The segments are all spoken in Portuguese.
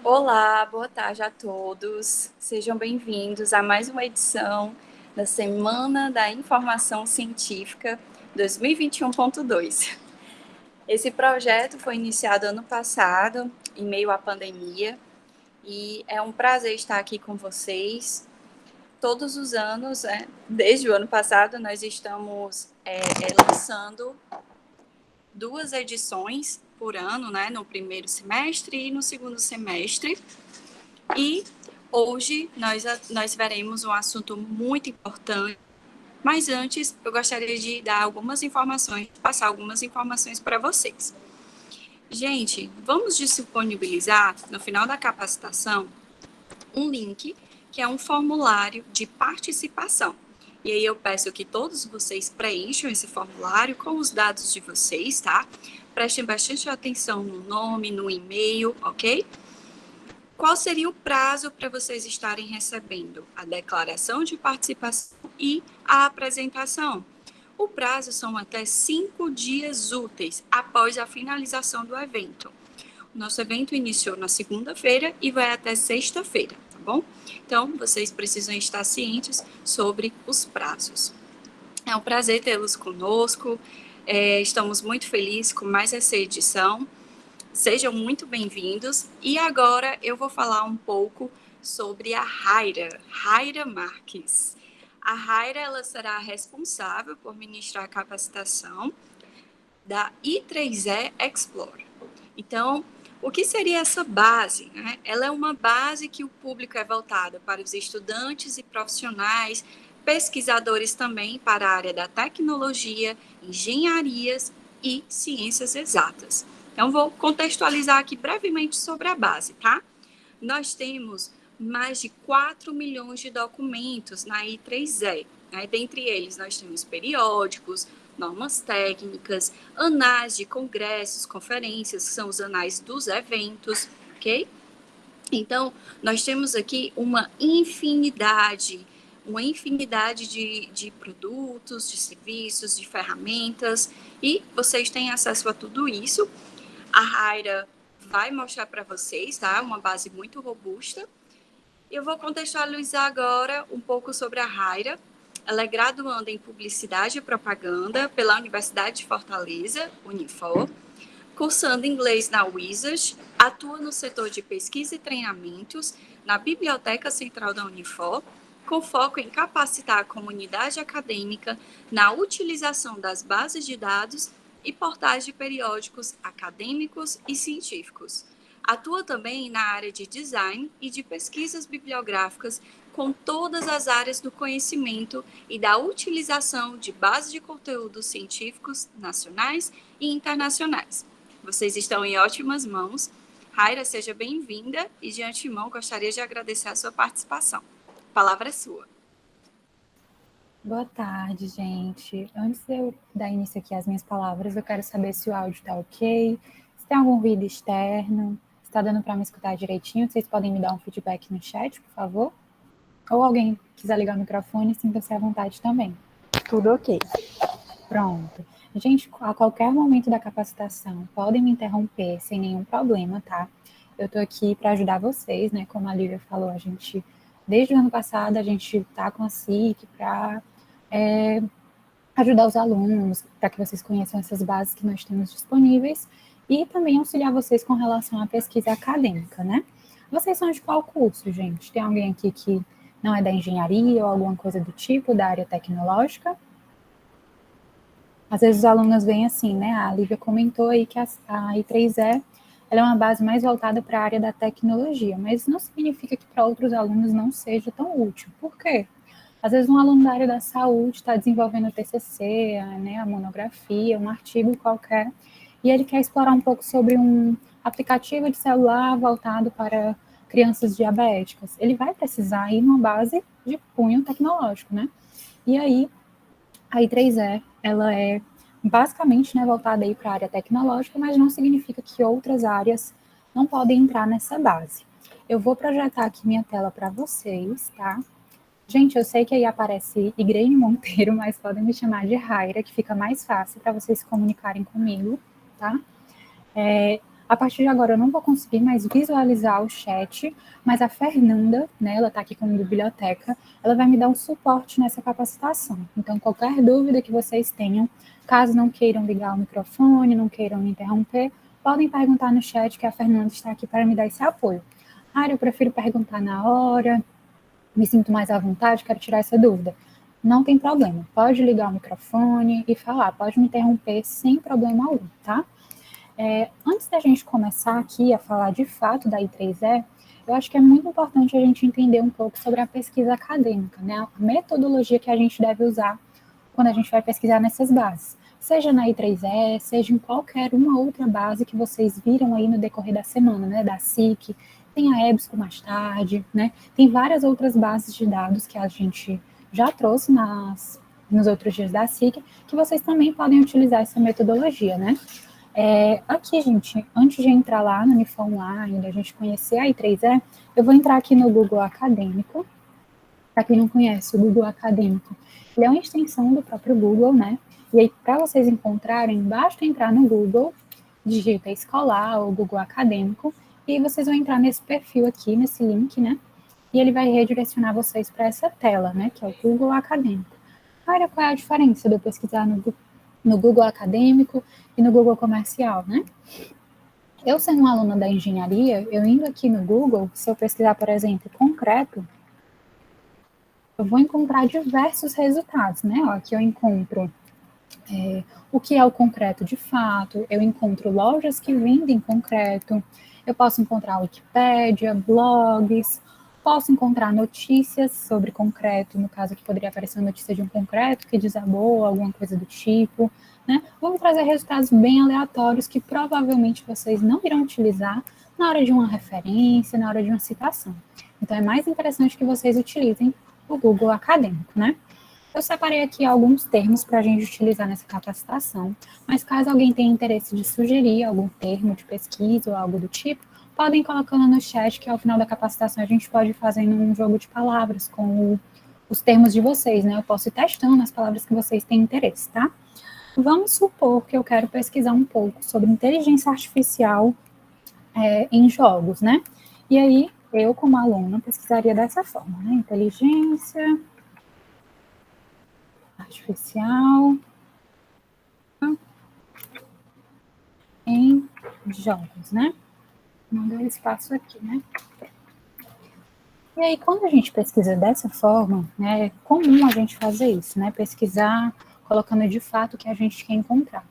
Olá, boa tarde a todos. Sejam bem-vindos a mais uma edição da Semana da Informação Científica 2021.2. Esse projeto foi iniciado ano passado, em meio à pandemia, e é um prazer estar aqui com vocês. Todos os anos, desde o ano passado, nós estamos lançando 2 edições por ano, no primeiro semestre e no segundo semestre. E hoje nós veremos um assunto muito importante, mas antes eu gostaria de dar algumas informações, passar algumas informações para vocês. Gente, vamos disponibilizar no final da capacitação um link que é um formulário de participação. E aí eu peço que todos vocês preencham esse formulário com os dados de vocês, tá? Prestem bastante atenção no nome, no e-mail, ok? Qual seria o prazo para vocês estarem recebendo a declaração de participação e a apresentação? O prazo são até 5 dias úteis após a finalização do evento. O nosso evento iniciou na segunda-feira e vai até sexta-feira, tá bom? Então, vocês precisam estar cientes sobre os prazos. É um prazer tê-los conosco, estamos muito felizes com mais essa edição. Sejam muito bem-vindos. E agora eu vou falar um pouco sobre a Raira Marques. A Raira, ela será responsável por ministrar a capacitação da I3E Explore. Então, o que seria essa base? Ela é uma base que o público é voltado para os estudantes e profissionais, pesquisadores também para a área da tecnologia, engenharias e ciências exatas. Então, vou contextualizar aqui brevemente sobre a base, tá? Nós temos mais de 4 milhões de documentos na I3E. Dentre eles, nós temos periódicos, normas técnicas, anais de congressos, conferências, que são os anais dos eventos, ok? Então, nós temos aqui uma infinidade de produtos, de serviços, de ferramentas, e vocês têm acesso a tudo isso. A Raira vai mostrar para vocês, tá? Uma base muito robusta. Eu vou contextualizar agora um pouco sobre a Raira. Ela é graduanda em Publicidade e Propaganda pela Universidade de Fortaleza, Unifor, cursando inglês na Wizard, atua no setor de pesquisa e treinamentos na Biblioteca Central da Unifor, com foco em capacitar a comunidade acadêmica na utilização das bases de dados e portais de periódicos acadêmicos e científicos. Atua também na área de design e de pesquisas bibliográficas com todas as áreas do conhecimento e da utilização de bases de conteúdos científicos nacionais e internacionais. Vocês estão em ótimas mãos. Raira, seja bem-vinda e de antemão gostaria de agradecer a sua participação. A palavra é sua. Boa tarde, gente. Antes de eu dar início aqui às minhas palavras, eu quero saber se o áudio está ok, se tem algum ruído externo, se está dando para me escutar direitinho. Vocês podem me dar um feedback no chat, por favor? Ou alguém quiser ligar o microfone, sinta-se à vontade também. Tudo ok. Pronto. Gente, a qualquer momento da capacitação, podem me interromper sem nenhum problema, tá? Eu estou aqui para ajudar vocês, né? Como a Lívia falou, desde o ano passado, a gente está com a SIC para ajudar os alunos, para que vocês conheçam essas bases que nós temos disponíveis e também auxiliar vocês com relação à pesquisa acadêmica, né? Vocês são de qual curso, gente? Tem alguém aqui que não é da engenharia ou alguma coisa do tipo, da área tecnológica? Às vezes os alunos veem assim, né? A Lívia comentou aí que a I3E ela é uma base mais voltada para a área da tecnologia, mas não significa que para outros alunos não seja tão útil. Por quê? Às vezes um aluno da área da saúde está desenvolvendo o TCC, né, a monografia, um artigo qualquer, e ele quer explorar um pouco sobre um aplicativo de celular voltado para crianças diabéticas. Ele vai precisar ir numa base de cunho tecnológico, né? E aí, a I3E, ela é basicamente, né, voltada aí para a área tecnológica, mas não significa que outras áreas não podem entrar nessa base. Eu vou projetar aqui minha tela para vocês, tá? Gente, eu sei que aí aparece Igrene Monteiro, mas podem me chamar de Raira, que fica mais fácil para vocês se comunicarem comigo, tá? A partir de agora eu não vou conseguir mais visualizar o chat, mas a Fernanda, né, ela está aqui como biblioteca, ela vai me dar um suporte nessa capacitação. Então, qualquer dúvida que vocês tenham, caso não queiram ligar o microfone, não queiram me interromper, podem perguntar no chat que a Fernanda está aqui para me dar esse apoio. Eu prefiro perguntar na hora, me sinto mais à vontade, quero tirar essa dúvida. Não tem problema, pode ligar o microfone e falar, pode me interromper sem problema algum, tá? Antes da gente começar aqui a falar de fato da I3E, eu acho que é muito importante a gente entender um pouco sobre a pesquisa acadêmica, né? A metodologia que a gente deve usar quando a gente vai pesquisar nessas bases. Seja na I3E, seja em qualquer uma outra base que vocês viram aí no decorrer da semana, né? Da SIC, tem a EBSCO mais tarde, né? Tem várias outras bases de dados que a gente já trouxe nos outros dias da SIC, que vocês também podem utilizar essa metodologia, né? Aqui, gente, antes de entrar lá no Unifor Online, da gente conhecer a I3E, eu vou entrar aqui no Google Acadêmico. Para quem não conhece, o Google Acadêmico, ele é uma extensão do próprio Google, né? E aí, para vocês encontrarem, basta entrar no Google, digita escolar ou Google Acadêmico, e aí vocês vão entrar nesse perfil aqui, nesse link, né? E ele vai redirecionar vocês para essa tela, né? Que é o Google Acadêmico. Olha qual é a diferença de eu pesquisar no Google Acadêmico e no Google Comercial, né? Eu sendo uma aluna da engenharia, eu indo aqui no Google, se eu pesquisar, por exemplo, concreto, eu vou encontrar diversos resultados, né? Aqui eu encontro o que é o concreto de fato, eu encontro lojas que vendem concreto, eu posso encontrar Wikipédia, blogs, posso encontrar notícias sobre concreto, no caso aqui poderia aparecer uma notícia de um concreto que desabou, alguma coisa do tipo, né? Vamos trazer resultados bem aleatórios que provavelmente vocês não irão utilizar na hora de uma referência, na hora de uma citação. Então é mais interessante que vocês utilizem o Google Acadêmico, né? Eu separei aqui alguns termos para a gente utilizar nessa capacitação, mas caso alguém tenha interesse de sugerir algum termo de pesquisa ou algo do tipo, podem colocando no chat que ao final da capacitação a gente pode ir fazendo um jogo de palavras com os termos de vocês, né? Eu posso ir testando as palavras que vocês têm interesse, tá? Vamos supor que eu quero pesquisar um pouco sobre inteligência artificial em jogos, né? E aí, eu como aluna pesquisaria dessa forma, né? Inteligência artificial em jogos, né? Não deu espaço aqui, né? E aí, quando a gente pesquisa dessa forma, né, é comum a gente fazer isso, né? Pesquisar, colocando de fato o que a gente quer encontrar.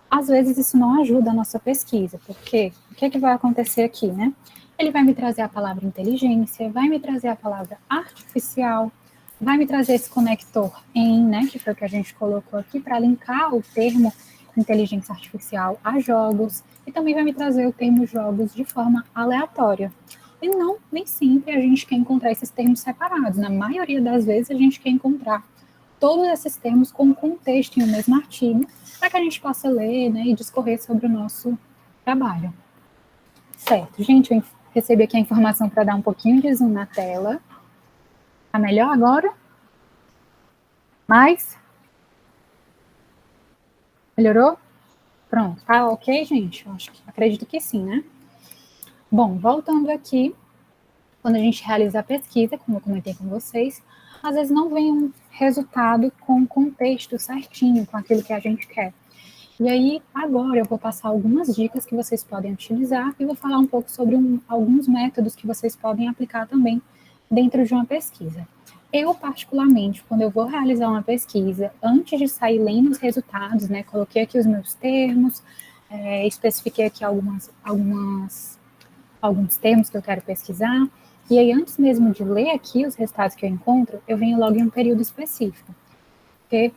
Às vezes isso não ajuda a nossa pesquisa, porque o que vai acontecer aqui, né? Ele vai me trazer a palavra inteligência, vai me trazer a palavra artificial, vai me trazer esse conector em, né, que foi o que a gente colocou aqui para linkar o termo inteligência artificial a jogos, e também vai me trazer o termo jogos de forma aleatória. E não, nem sempre a gente quer encontrar esses termos separados. Na maioria das vezes a gente quer encontrar todos esses termos com contexto em um mesmo artigo, para que a gente possa ler, né, e discorrer sobre o nosso trabalho. Certo, gente, eu recebi aqui a informação para dar um pouquinho de zoom na tela. Tá melhor agora? Mais? Melhorou? Pronto, tá ok, gente? Acredito que sim, né? Bom, voltando aqui, quando a gente realiza a pesquisa, como eu comentei com vocês, às vezes não vem um resultado com contexto certinho, com aquilo que a gente quer. E aí, agora eu vou passar algumas dicas que vocês podem utilizar e vou falar um pouco sobre alguns métodos que vocês podem aplicar também dentro de uma pesquisa. Eu, particularmente, quando eu vou realizar uma pesquisa, antes de sair lendo os resultados, né, coloquei aqui os meus termos, especifiquei aqui alguns termos que eu quero pesquisar, e aí antes mesmo de ler aqui os resultados que eu encontro, eu venho logo em um período específico, porque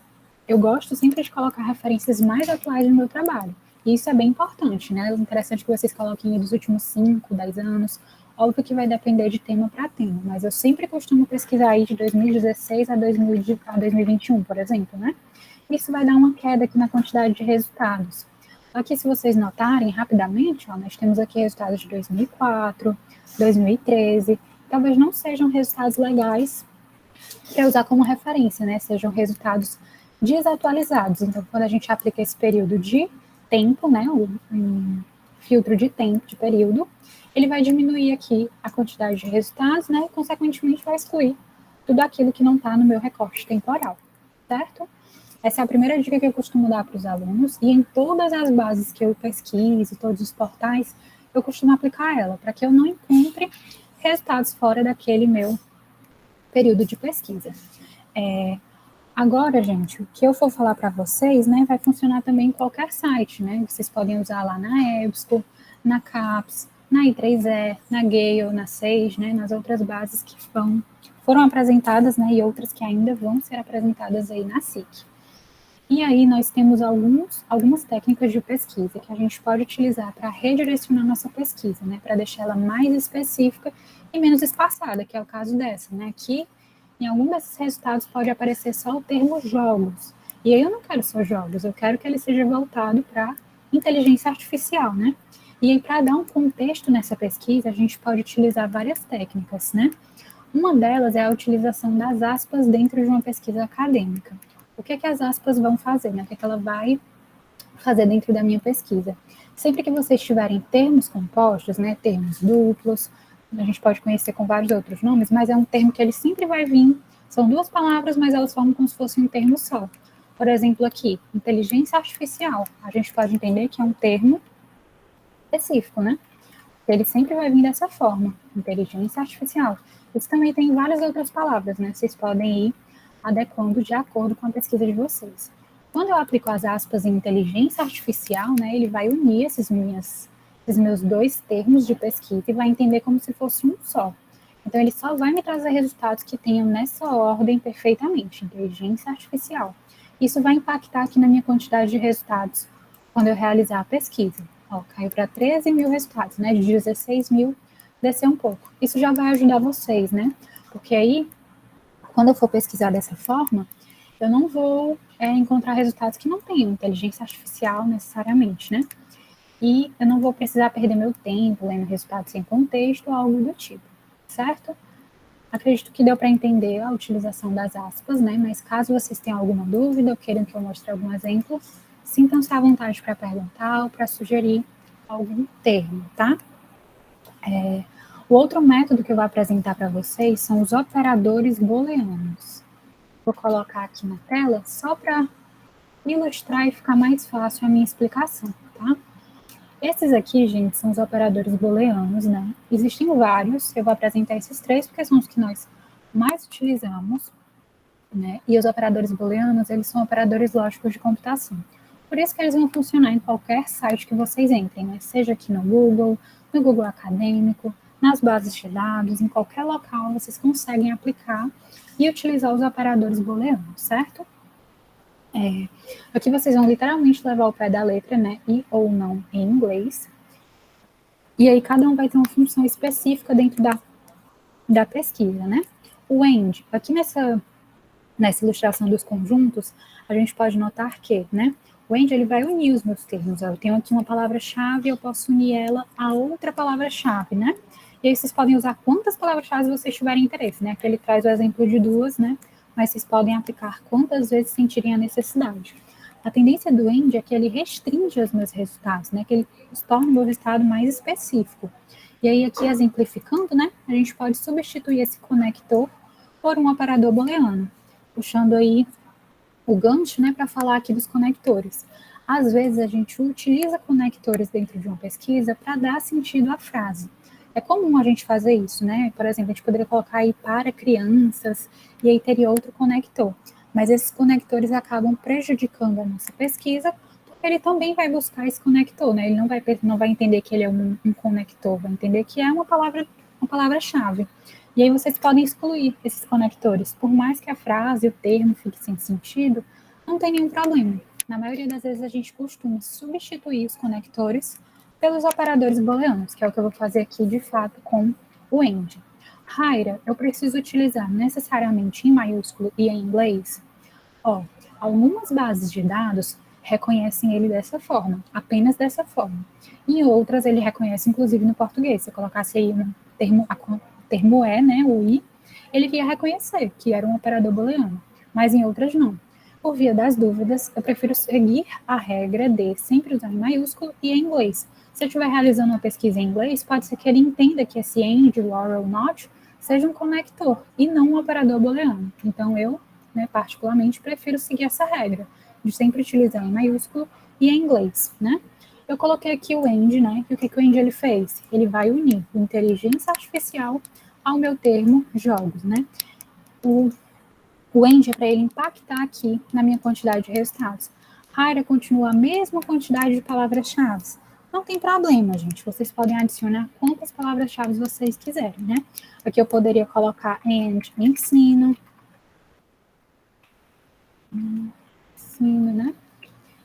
eu gosto sempre de colocar referências mais atuais no meu trabalho, e isso é bem importante, né? É interessante que vocês coloquem dos últimos 5, 10 anos, óbvio que vai depender de tema para tema, mas eu sempre costumo pesquisar aí de 2016 a 2021, por exemplo, né? Isso vai dar uma queda aqui na quantidade de resultados. Aqui, se vocês notarem rapidamente, ó, nós temos aqui resultados de 2004, 2013, talvez não sejam resultados legais para usar como referência, né? Sejam resultados desatualizados. Então, quando a gente aplica esse período de tempo, né, filtro de tempo, de período, ele vai diminuir aqui a quantidade de resultados, né? E, consequentemente, vai excluir tudo aquilo que não está no meu recorte temporal, certo? Essa é a primeira dica que eu costumo dar para os alunos, e em todas as bases que eu pesquiso, todos os portais, eu costumo aplicar ela, para que eu não encontre resultados fora daquele meu período de pesquisa. Agora, gente, o que eu for falar para vocês, né, vai funcionar também em qualquer site, né? Vocês podem usar lá na EBSCO, na CAPES, na I3E, na Gale, na Sage, né, nas outras bases que foram apresentadas, né, e outras que ainda vão ser apresentadas aí na SIC. E aí nós temos algumas técnicas de pesquisa que a gente pode utilizar para redirecionar nossa pesquisa, né, para deixar ela mais específica e menos espaçada, que é o caso dessa, né, aqui em algum desses resultados pode aparecer só o termo jogos. E aí eu não quero só jogos, eu quero que ele seja voltado para inteligência artificial, né? E aí, para dar um contexto nessa pesquisa, a gente pode utilizar várias técnicas, né? Uma delas é a utilização das aspas dentro de uma pesquisa acadêmica. O que as aspas vão fazer, né? O que ela vai fazer dentro da minha pesquisa? Sempre que vocês tiverem termos compostos, né, termos duplos, a gente pode conhecer com vários outros nomes, mas é um termo que ele sempre vai vir, são duas palavras, mas elas formam como se fosse um termo só. Por exemplo, aqui, inteligência artificial, a gente pode entender que é um termo específico, né? Ele sempre vai vir dessa forma, inteligência artificial. Isso também tem várias outras palavras, né? Vocês podem ir adequando de acordo com a pesquisa de vocês. Quando eu aplico as aspas em inteligência artificial, né, ele vai unir esses meus dois termos de pesquisa e vai entender como se fosse um só. Então, ele só vai me trazer resultados que tenham nessa ordem perfeitamente, inteligência artificial. Isso vai impactar aqui na minha quantidade de resultados quando eu realizar a pesquisa. Ó, caiu para 13 mil resultados, né? De 16 mil, desceu um pouco. Isso já vai ajudar vocês, né? Porque aí, quando eu for pesquisar dessa forma, eu não vou encontrar resultados que não tenham inteligência artificial necessariamente, né? E eu não vou precisar perder meu tempo lendo resultados sem contexto ou algo do tipo, certo? Acredito que deu para entender a utilização das aspas, né? Mas caso vocês tenham alguma dúvida ou queiram que eu mostre algum exemplo, sintam-se à vontade para perguntar ou para sugerir algum termo, tá? O outro método que eu vou apresentar para vocês são os operadores booleanos. Vou colocar aqui na tela só para ilustrar e ficar mais fácil a minha explicação, tá? Esses aqui, gente, são os operadores booleanos, né? Existem vários, eu vou apresentar esses três porque são os que nós mais utilizamos, né? E os operadores booleanos, eles são operadores lógicos de computação. Por isso que eles vão funcionar em qualquer site que vocês entrem, né? Seja aqui no Google Acadêmico, nas bases de dados, em qualquer local vocês conseguem aplicar e utilizar os operadores booleanos, certo? Aqui vocês vão literalmente levar o pé da letra, né? E ou não em inglês. E aí cada um vai ter uma função específica dentro da pesquisa, né? O AND, aqui nessa ilustração dos conjuntos, a gente pode notar que, né? O AND, ele vai unir os meus termos. Eu tenho aqui uma palavra-chave, eu posso unir ela a outra palavra-chave, né? E aí vocês podem usar quantas palavras-chave vocês tiverem interesse, né? Aqui ele traz o exemplo de duas, né? Mas vocês podem aplicar quantas vezes sentirem a necessidade. A tendência do AND é que ele restringe os meus resultados, né? Que ele torna o meu resultado mais específico. E aí, aqui exemplificando, né? A gente pode substituir esse conector por um operador booleano, puxando aí o gancho, né, para falar aqui dos conectores. Às vezes a gente utiliza conectores dentro de uma pesquisa para dar sentido à frase. É comum a gente fazer isso, né? Por exemplo, a gente poderia colocar aí para crianças e aí teria outro conector. Mas esses conectores acabam prejudicando a nossa pesquisa, porque ele também vai buscar esse conector, né? Ele não vai entender que ele é um conector, vai entender que é uma palavra-chave. E aí vocês podem excluir esses conectores. Por mais que a frase, o termo fique sem sentido, não tem nenhum problema. Na maioria das vezes a gente costuma substituir os conectores pelos operadores booleanos, que é o que eu vou fazer aqui de fato com o AND. Raira, eu preciso utilizar necessariamente em maiúsculo e em inglês? Algumas bases de dados reconhecem ele dessa forma, apenas dessa forma. Em outras ele reconhece inclusive no português. Se eu colocasse aí um termo é, né, o i, ele ia reconhecer que era um operador booleano, mas em outras não. Por via das dúvidas, eu prefiro seguir a regra de sempre usar em maiúsculo e em inglês. Se eu estiver realizando uma pesquisa em inglês, pode ser que ele entenda que esse AND, or ou not, seja um conector e não um operador booleano. Então, eu, né, particularmente, prefiro seguir essa regra de sempre utilizar em maiúsculo e em inglês, né? Eu coloquei aqui o AND, né? E o que o AND ele fez? Ele vai unir inteligência artificial ao meu termo jogos, né? O AND é para ele impactar aqui na minha quantidade de resultados. Raira continua a mesma quantidade de palavras-chave. Não tem problema, gente. Vocês podem adicionar quantas palavras-chave vocês quiserem, né? Aqui eu poderia colocar and ensino, né?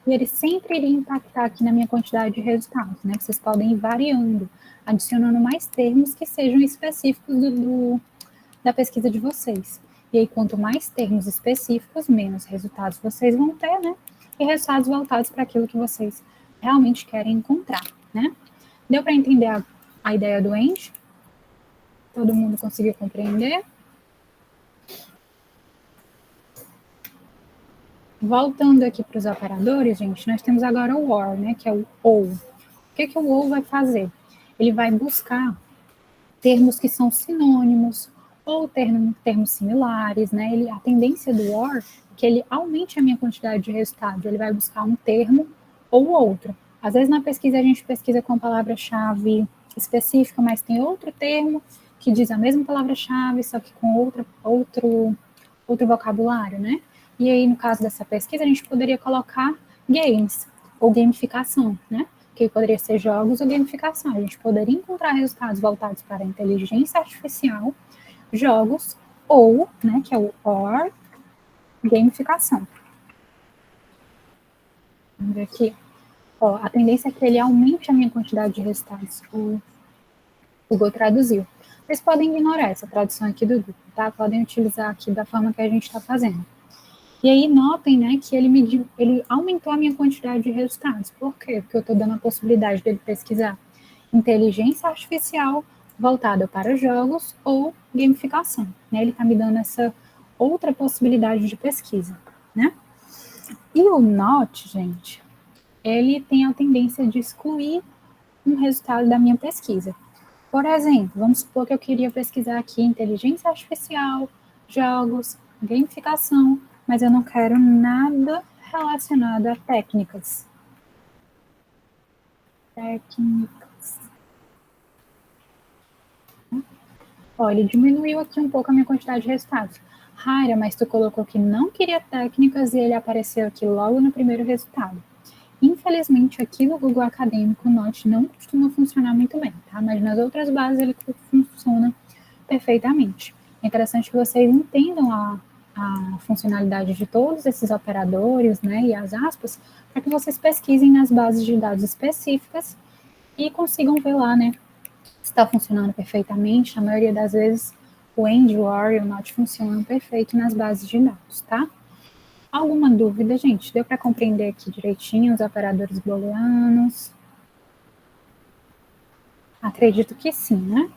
E ele sempre iria impactar aqui na minha quantidade de resultados, né? Vocês podem ir variando, adicionando mais termos que sejam específicos da pesquisa de vocês. E aí, quanto mais termos específicos, menos resultados vocês vão ter, né? E resultados voltados para aquilo que vocês realmente querem encontrar, né? Deu para entender a ideia do AND? Todo mundo conseguiu compreender? Voltando aqui para os operadores, gente, nós temos agora o OR, né? Que é o OU. O que o OU vai fazer? Ele vai buscar termos que são sinônimos ou termos similares, né? A tendência do OR é que ele aumente a minha quantidade de resultados. Ele vai buscar um termo ou outro. Às vezes na pesquisa a gente pesquisa com palavra-chave específica, mas tem outro termo que diz a mesma palavra-chave, só que com outro vocabulário, né? E aí, no caso dessa pesquisa, a gente poderia colocar games ou gamificação, né? Que poderia ser jogos ou gamificação. A gente poderia encontrar resultados voltados para a inteligência artificial, jogos ou, né, que é o OR, gamificação. Vamos ver aqui. Ó, a tendência é que ele aumente a minha quantidade de resultados. O Google traduziu. Vocês podem ignorar essa tradução aqui do Google, tá? Podem utilizar aqui da forma que a gente está fazendo. E aí notem, né, que ele aumentou a minha quantidade de resultados. Por quê? Porque eu estou dando a possibilidade dele pesquisar inteligência artificial voltada para jogos ou gamificação. Né? Ele está me dando essa outra possibilidade de pesquisa, né? E o not, gente, ele tem a tendência de excluir um resultado da minha pesquisa. Por exemplo, vamos supor que eu queria pesquisar aqui inteligência artificial, jogos, gamificação, mas eu não quero nada relacionado a técnicas. Ó, ele diminuiu aqui um pouco a minha quantidade de resultados. Raira, mas tu colocou que não queria técnicas e ele apareceu aqui logo no primeiro resultado. Infelizmente, aqui no Google Acadêmico, o Note não costuma funcionar muito bem, tá? Mas nas outras bases ele funciona perfeitamente. É interessante que vocês entendam a funcionalidade de todos esses operadores, né, e as aspas, para que vocês pesquisem nas bases de dados específicas e consigam ver lá, né, se está funcionando perfeitamente. A maioria das vezes o AND, o OR e o NOT funcionam perfeito nas bases de dados, tá? Alguma dúvida, gente? Deu para compreender aqui direitinho os operadores booleanos? Acredito que sim, né?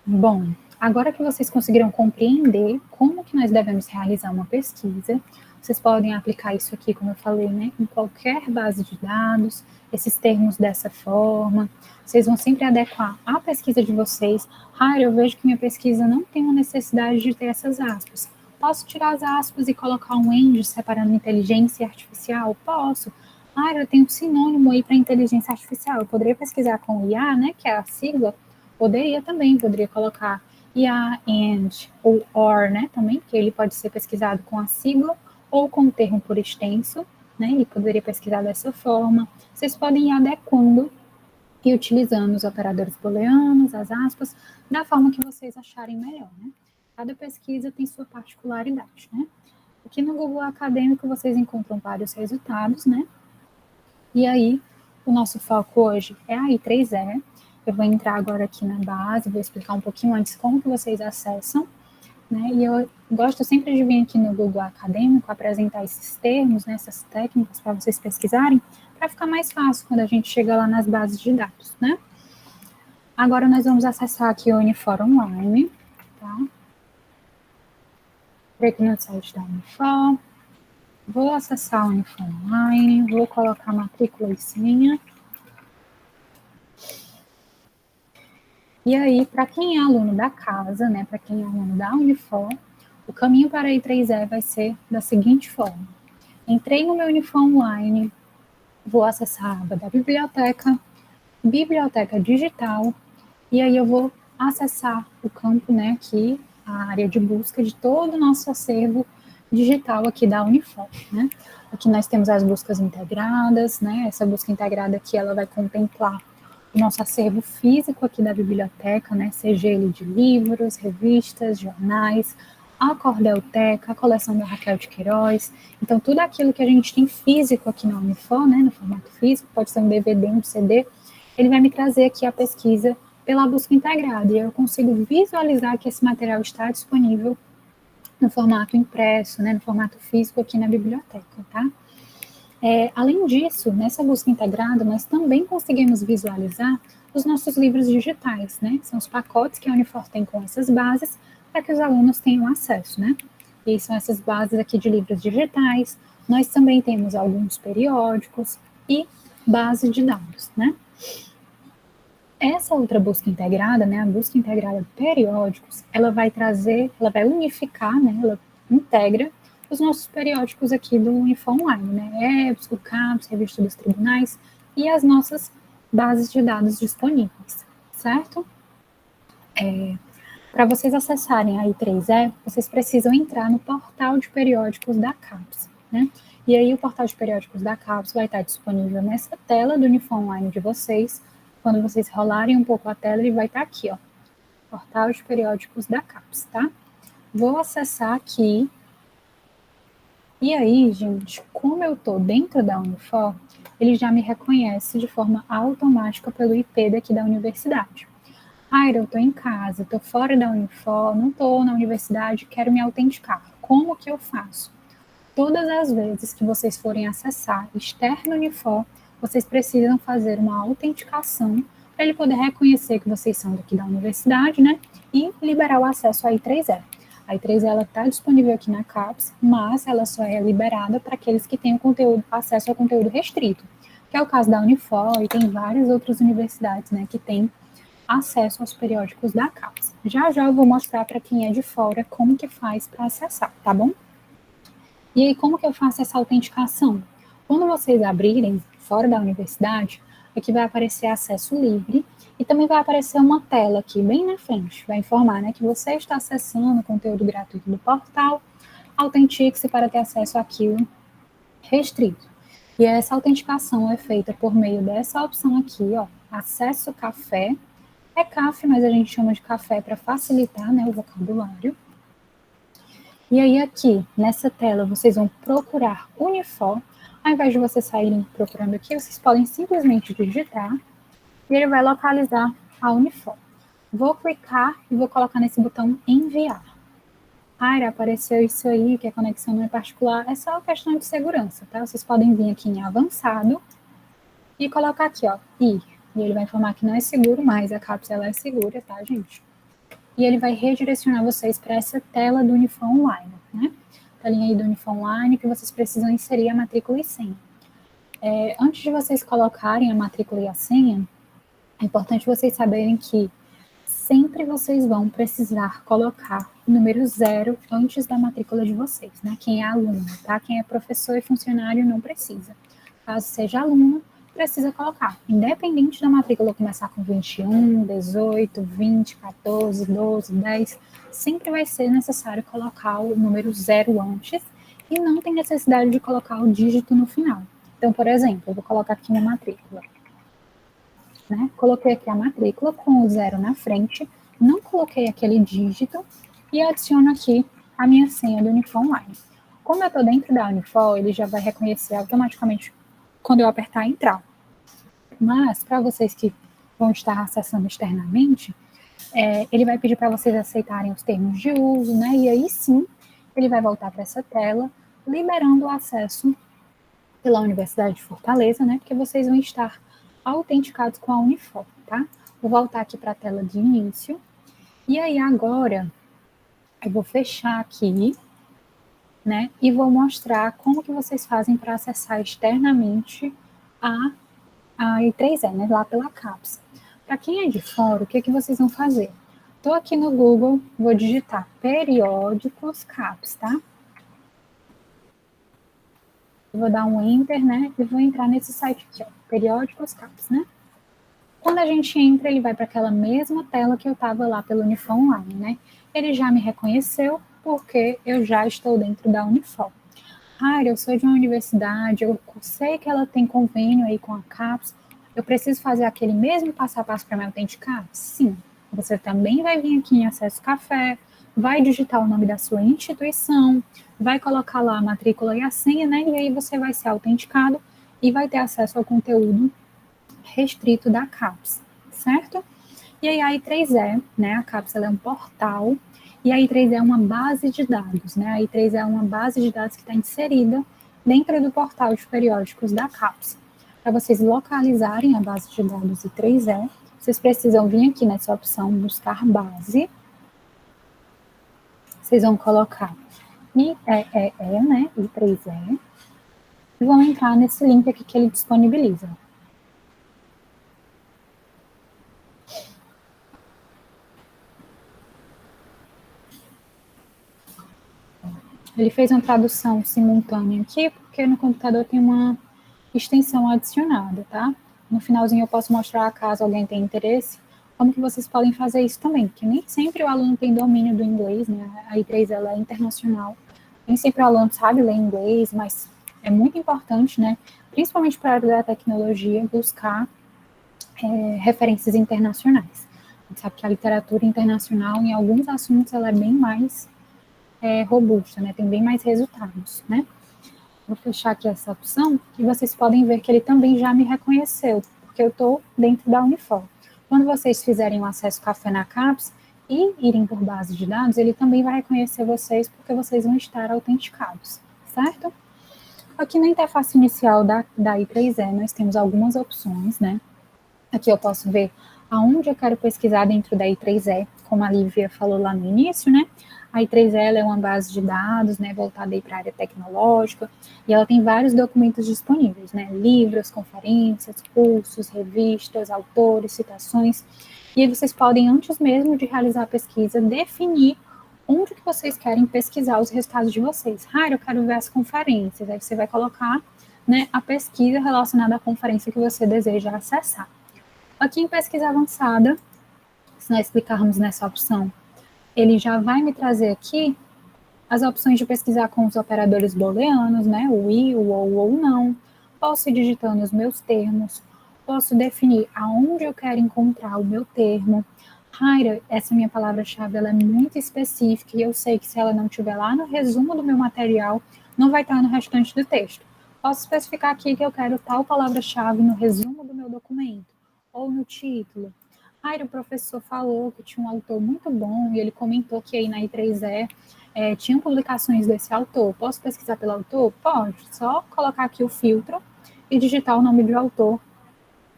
Bom, agora que vocês conseguiram compreender como que nós devemos realizar uma pesquisa, vocês podem aplicar isso aqui, como eu falei, né, em qualquer base de dados, esses termos dessa forma. Vocês vão sempre adequar a pesquisa de vocês. Eu vejo que minha pesquisa não tem uma necessidade de ter essas aspas. Posso tirar as aspas e colocar um AND separando inteligência artificial? Posso. Eu tenho um sinônimo aí para inteligência artificial. Eu poderia pesquisar com IA, né, que é a sigla. Poderia colocar IA, AND ou OR, né, também, que ele pode ser pesquisado com a sigla ou com o termo por extenso, né, ele poderia pesquisar dessa forma. Vocês podem ir adequando e utilizando os operadores booleanos, as aspas, da forma que vocês acharem melhor, né. Cada pesquisa tem sua particularidade, né. Aqui no Google Acadêmico vocês encontram vários resultados, né, e aí o nosso foco hoje é a I3E. Eu vou entrar agora aqui na base, vou explicar um pouquinho antes como que vocês acessam, né? E eu gosto sempre de vir aqui no Google Acadêmico apresentar esses termos, né, essas técnicas para vocês pesquisarem, para ficar mais fácil quando a gente chega lá nas bases de dados, né? Agora nós vamos acessar aqui o Unifor Online, tá? Vou aqui no site da Unifor, vou acessar o Unifor Online, vou colocar matrícula e senha. E aí, para quem é aluno da casa, né, para quem é aluno da Unifor, o caminho para a I3E vai ser da seguinte forma. Entrei no meu Unifor Online, vou acessar a aba da biblioteca, biblioteca digital, e aí eu vou acessar o campo, né, aqui, a área de busca de todo o nosso acervo digital aqui da Unifor, né. Aqui nós temos as buscas integradas, né, essa busca integrada aqui, ela vai contemplar o nosso acervo físico aqui da biblioteca, né, seja ele de livros, revistas, jornais, a Cordelteca, a coleção da Raquel de Queiroz. Então, tudo aquilo que a gente tem físico aqui na Unifor, né, no formato físico, pode ser um DVD, um CD, ele vai me trazer aqui a pesquisa pela busca integrada, e eu consigo visualizar que esse material está disponível no formato impresso, né, no formato físico aqui na biblioteca, tá? Além disso, nessa busca integrada, nós também conseguimos visualizar os nossos livros digitais, né? São os pacotes que a Unifor tem com essas bases para que os alunos tenham acesso, né? E são essas bases aqui de livros digitais. Nós também temos alguns periódicos e base de dados, né? Essa outra busca integrada, né, a busca integrada de periódicos, ela vai trazer, ela vai unificar, né, ela integra os nossos periódicos aqui do Unifor Online, né, EBS, o CAPS, Revista dos Tribunais e as nossas bases de dados disponíveis, certo? Para vocês acessarem a I3E, vocês precisam entrar no portal de periódicos da CAPES, né? E aí o portal de periódicos da CAPES vai estar disponível nessa tela do Unifor Online de vocês. Quando vocês rolarem um pouco a tela, ele vai estar aqui, ó, portal de periódicos da CAPES, tá? Vou acessar aqui. E aí, gente, como eu estou dentro da Unifor, ele já me reconhece de forma automática pelo IP daqui da universidade. Aira, eu estou em casa, estou fora da Unifor, não estou na universidade, quero me autenticar. Como que eu faço? Todas as vezes que vocês forem acessar externo Unifor, vocês precisam fazer uma autenticação para ele poder reconhecer que vocês são daqui da universidade, né? E liberar o acesso à I3E. A I3E está disponível aqui na CAPES, mas ela só é liberada para aqueles que têm acesso ao conteúdo restrito, que é o caso da Unifor e tem várias outras universidades, né, que têm acesso aos periódicos da CAPES. Já já eu vou mostrar para quem é de fora como que faz para acessar, tá bom? E aí, como que eu faço essa autenticação? Quando vocês abrirem fora da universidade, aqui vai aparecer acesso livre e também vai aparecer uma tela aqui bem na frente, vai informar, né, que você está acessando o conteúdo gratuito do portal, autentique-se para ter acesso àquilo restrito. E essa autenticação é feita por meio dessa opção aqui, ó, acesso café. É CAF, mas a gente chama de café para facilitar, né, o vocabulário. E aí aqui, nessa tela, vocês vão procurar Unifor. Ao invés de vocês saírem procurando aqui, vocês podem simplesmente digitar e ele vai localizar a Unifor. Vou clicar e vou colocar nesse botão enviar. Aira, apareceu isso aí, que a conexão não é particular. É só uma questão de segurança, tá? Vocês podem vir aqui em avançado e colocar aqui, ó, ir. E ele vai informar que não é seguro, mas a cápsula é segura, tá, gente? E ele vai redirecionar vocês para essa tela do Unifor Online, né? Telinha aí do Unifor Online que vocês precisam inserir a matrícula e senha. Antes de vocês colocarem a matrícula e a senha, é importante vocês saberem que sempre vocês vão precisar colocar o número 0 antes da matrícula de vocês, né? Quem é aluno, tá? Quem é professor e funcionário não precisa. Caso seja aluno, precisa colocar, independente da matrícula começar com 21, 18, 20, 14, 12, 10, sempre vai ser necessário colocar o número 0 antes e não tem necessidade de colocar o dígito no final. Então, por exemplo, eu vou colocar aqui minha matrícula, né? Coloquei aqui a matrícula com o 0 na frente, não coloquei aquele dígito e adiciono aqui a minha senha do Unifor Online. Como eu estou dentro da Unifor, ele já vai reconhecer automaticamente quando eu apertar entrar. Mas, para vocês que vão estar acessando externamente, ele vai pedir para vocês aceitarem os termos de uso, né? E aí sim, ele vai voltar para essa tela, liberando o acesso pela Universidade de Fortaleza, né? Porque vocês vão estar autenticados com a Unifor, tá? Vou voltar aqui para a tela de início. E aí agora, eu vou fechar aqui, né? E vou mostrar como que vocês fazem para acessar externamente a I3E, né? Lá pela CAPES. Para quem é de fora, o que vocês vão fazer? Estou aqui no Google, vou digitar periódicos CAPES, tá? Vou dar um Enter, né? E vou entrar nesse site aqui, ó, periódicos CAPES, né? Quando a gente entra, ele vai para aquela mesma tela que eu estava lá pelo Unifor Online, né? Ele já me reconheceu porque eu já estou dentro da Unifor. Eu sou de uma universidade, eu sei que ela tem convênio aí com a CAPES, eu preciso fazer aquele mesmo passo a passo para me autenticar? Sim. Você também vai vir aqui em Acesso Café, vai digitar o nome da sua instituição, vai colocar lá a matrícula e a senha, né? E aí você vai ser autenticado e vai ter acesso ao conteúdo restrito da CAPES, certo? E aí a I3E, né? A CAPES é um portal e a I3E é uma base de dados, né? A I3E é uma base de dados que está inserida dentro do portal de periódicos da CAPES. Para vocês localizarem a base de dados I3E, vocês precisam vir aqui nessa opção buscar base. Vocês vão colocar IEEE, né? I3E. E vão entrar nesse link aqui que ele disponibiliza. Ele fez uma tradução simultânea aqui, porque no computador tem uma extensão adicionada, tá? No finalzinho eu posso mostrar, caso alguém tenha interesse, como que vocês podem fazer isso também, porque nem sempre o aluno tem domínio do inglês, né? A I3 ela é internacional, nem sempre o aluno sabe ler inglês, mas é muito importante, né? Principalmente para a área da tecnologia, buscar referências internacionais. A gente sabe que a literatura internacional, em alguns assuntos, ela é bem mais robusta, né? Tem bem mais resultados, né? Vou fechar aqui essa opção e vocês podem ver que ele também já me reconheceu, porque eu estou dentro da Unifor. Quando vocês fizerem o acesso café na CAPES e irem por base de dados, ele também vai reconhecer vocês, porque vocês vão estar autenticados, certo? Aqui na interface inicial da I3E, nós temos algumas opções, né? Aqui eu posso ver aonde eu quero pesquisar dentro da I3E, como a Lívia falou lá no início, né? A I3E é uma base de dados, né, voltada para a área tecnológica, e ela tem vários documentos disponíveis, né? Livros, conferências, cursos, revistas, autores, citações. E aí vocês podem, antes mesmo de realizar a pesquisa, definir onde que vocês querem pesquisar os resultados de vocês. Eu quero ver as conferências. Aí você vai colocar, né, a pesquisa relacionada à conferência que você deseja acessar. Aqui em pesquisa avançada, se nós clicarmos nessa opção, ele já vai me trazer aqui as opções de pesquisar com os operadores booleanos, né, o i, o ou não. Posso ir digitando os meus termos, posso definir aonde eu quero encontrar o meu termo. Essa minha palavra-chave ela é muito específica e eu sei que se ela não estiver lá no resumo do meu material, não vai estar no restante do texto. Posso especificar aqui que eu quero tal palavra-chave no resumo do meu documento ou no título. O professor falou que tinha um autor muito bom e ele comentou que aí na I3E tinham publicações desse autor. Posso pesquisar pelo autor? Pode. Só colocar aqui o filtro e digitar o nome do autor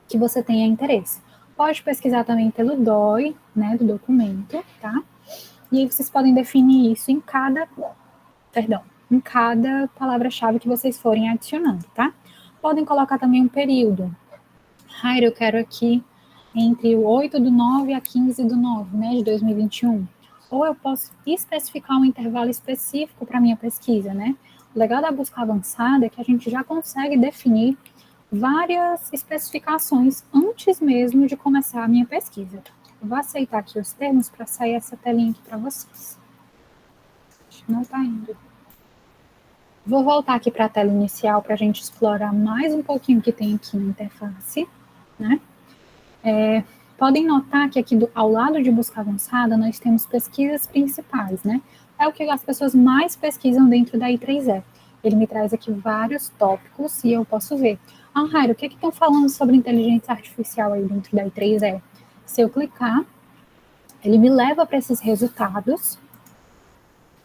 que você tenha interesse. Pode pesquisar também pelo DOI, né, do documento, tá? E aí vocês podem definir isso em cada palavra-chave que vocês forem adicionando, tá? Podem colocar também um período. Eu quero aqui entre o 8/9 a 15/9, né, de 2021. Ou eu posso especificar um intervalo específico para minha pesquisa, né? O legal da busca avançada é que a gente já consegue definir várias especificações antes mesmo de começar a minha pesquisa. Eu vou aceitar aqui os termos para sair essa telinha aqui para vocês. Acho que não está indo. Vou voltar aqui para a tela inicial para a gente explorar mais um pouquinho o que tem aqui na interface, né? Podem notar que aqui ao lado de busca avançada nós temos pesquisas principais, né? É o que as pessoas mais pesquisam dentro da I3E. Ele me traz aqui vários tópicos e eu posso ver. O que estão falando sobre inteligência artificial aí dentro da I3E? Se eu clicar, ele me leva para esses resultados,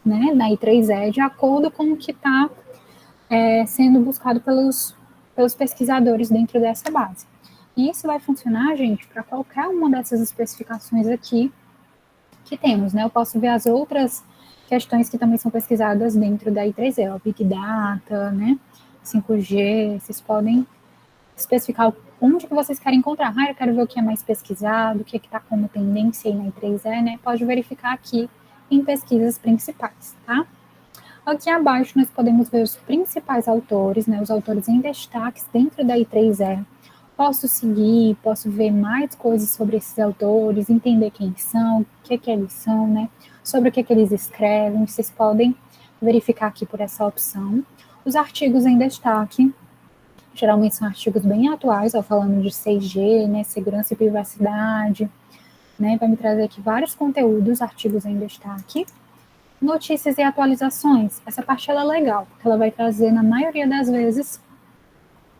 né, na I3E, de acordo com o que está sendo buscado pelos pesquisadores dentro dessa base. E isso vai funcionar, gente, para qualquer uma dessas especificações aqui que temos, né? Eu posso ver as outras questões que também são pesquisadas dentro da I3E, o Big Data, né? 5G, vocês podem especificar onde que vocês querem encontrar. Eu quero ver o que é mais pesquisado, o que está como tendência aí na I3E, né? Pode verificar aqui em pesquisas principais, tá? Aqui abaixo nós podemos ver os principais autores, né? Os autores em destaques dentro da I3E. Posso seguir, posso ver mais coisas sobre esses autores, entender quem são, o que eles são, né? Sobre o que eles escrevem, vocês podem verificar aqui por essa opção. Os artigos em destaque, geralmente são artigos bem atuais, falando de 6G, né, segurança e privacidade, né, vai me trazer aqui vários conteúdos, artigos em destaque. Notícias e atualizações, essa parte ela é legal, porque ela vai trazer, na maioria das vezes,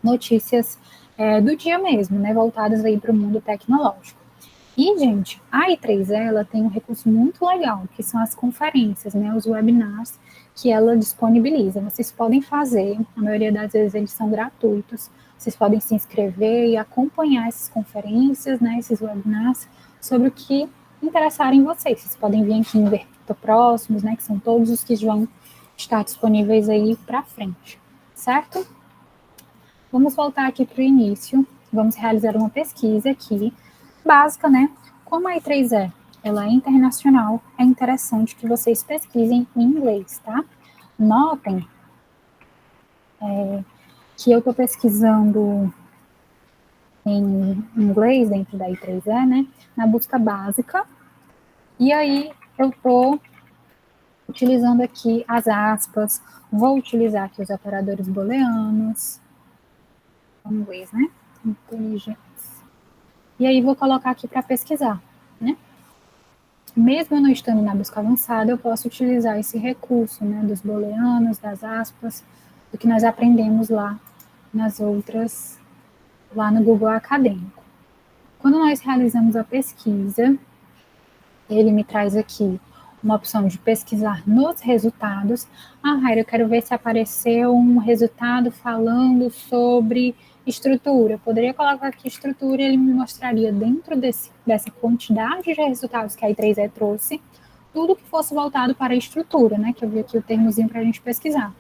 notícias do dia mesmo, né, voltadas aí para o mundo tecnológico. E, gente, a I3E, ela tem um recurso muito legal, que são as conferências, né, os webinars que ela disponibiliza. Vocês podem fazer, a maioria das vezes eles são gratuitos, vocês podem se inscrever e acompanhar essas conferências, né, esses webinars, sobre o que interessarem vocês. Vocês podem vir aqui em Verto Próximos, né, que são todos os que vão estar disponíveis aí para frente, certo? Vamos voltar aqui para o início, vamos realizar uma pesquisa aqui, básica, né? Como a I3E, ela é internacional, é interessante que vocês pesquisem em inglês, tá? Notem que eu estou pesquisando em inglês dentro da I3E, né? Na busca básica, e aí eu estou utilizando aqui as aspas, vou utilizar aqui os operadores booleanos, em inglês, né? Inteligência. E aí vou colocar aqui para pesquisar, né? Mesmo eu não estando na busca avançada, eu posso utilizar esse recurso, né, dos booleanos, das aspas, do que nós aprendemos lá nas outras, lá no Google Acadêmico. Quando nós realizamos a pesquisa, ele me traz aqui uma opção de pesquisar nos resultados. Raira, eu quero ver se apareceu um resultado falando sobre estrutura. Eu poderia colocar aqui estrutura e ele me mostraria dentro dessa quantidade de resultados que a I3E trouxe, tudo que fosse voltado para a estrutura, né? Que eu vi aqui o termozinho para a gente pesquisar.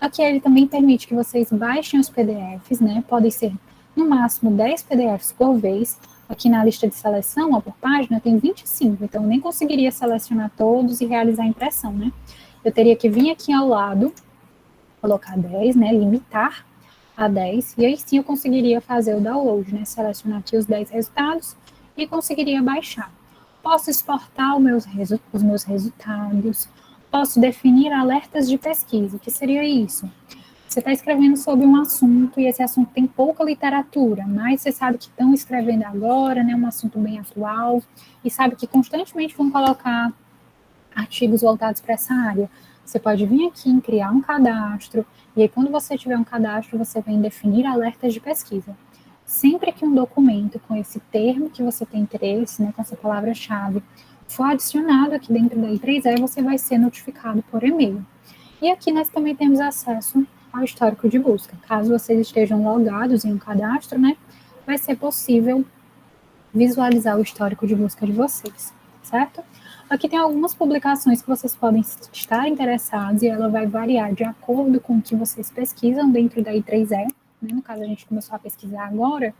Aqui ele também permite que vocês baixem os PDFs, né? Podem ser no máximo 10 PDFs por vez. Aqui na lista de seleção, ó, por página, tem 25, então eu nem conseguiria selecionar todos e realizar a impressão, né? Eu teria que vir aqui ao lado, colocar 10, né? Limitar a 10, e aí sim eu conseguiria fazer o download, né? Selecionar aqui os 10 resultados e conseguiria baixar. Posso exportar os meus resultados, posso definir alertas de pesquisa. O que seria isso? Você está escrevendo sobre um assunto e esse assunto tem pouca literatura, mas você sabe que estão escrevendo agora, né, um assunto bem atual, e sabe que constantemente vão colocar artigos voltados para essa área. Você pode vir aqui em criar um cadastro, e aí quando você tiver um cadastro, você vem definir alertas de pesquisa. Sempre que um documento com esse termo que você tem interesse, né, com essa palavra-chave, for adicionado aqui dentro da I3E, você vai ser notificado por e-mail. E aqui nós também temos acesso ao histórico de busca. Caso vocês estejam logados em um cadastro, né, vai ser possível visualizar o histórico de busca de vocês, certo? Aqui tem algumas publicações que vocês podem estar interessados e ela vai variar de acordo com o que vocês pesquisam dentro da I3E, né? No caso, a gente começou a pesquisar agora,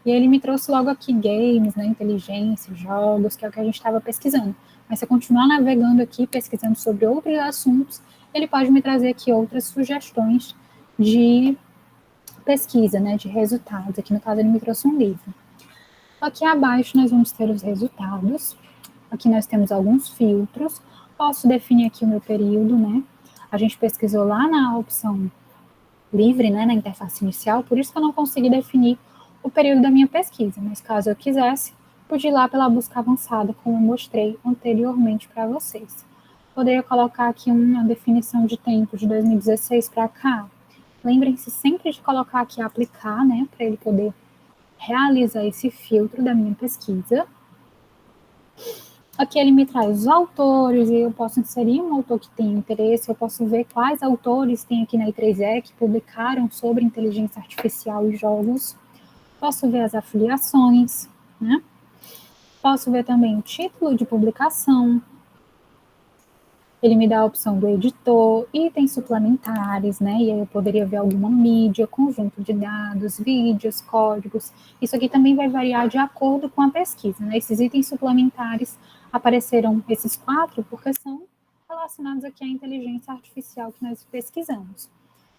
e ele me trouxe logo aqui games, né, inteligência, jogos, que é o que a gente estava pesquisando. Mas se eu continuar navegando aqui, pesquisando sobre outros assuntos, ele pode me trazer aqui outras sugestões de pesquisa, né, de resultados. Aqui no caso ele me trouxe um livro. Aqui abaixo nós vamos ter os resultados. Aqui nós temos alguns filtros. Posso definir aqui o meu período, né? A gente pesquisou lá na opção livre, né, na interface inicial, por isso que eu não consegui definir o período da minha pesquisa, mas caso eu quisesse, pude ir lá pela busca avançada, como eu mostrei anteriormente para vocês. Poderia colocar aqui uma definição de tempo de 2016 para cá. Lembrem-se sempre de colocar aqui aplicar, né, para ele poder realizar esse filtro da minha pesquisa. Aqui ele me traz os autores, e eu posso inserir um autor que tem interesse, eu posso ver quais autores tem aqui na I3E que publicaram sobre inteligência artificial e jogos. Posso ver as afiliações, né? Posso ver também o título de publicação. Ele me dá a opção do editor, itens suplementares, né? E aí eu poderia ver alguma mídia, conjunto de dados, vídeos, códigos. Isso aqui também vai variar de acordo com a pesquisa, né? Esses itens suplementares apareceram esses 4 porque são relacionados aqui à inteligência artificial que nós pesquisamos.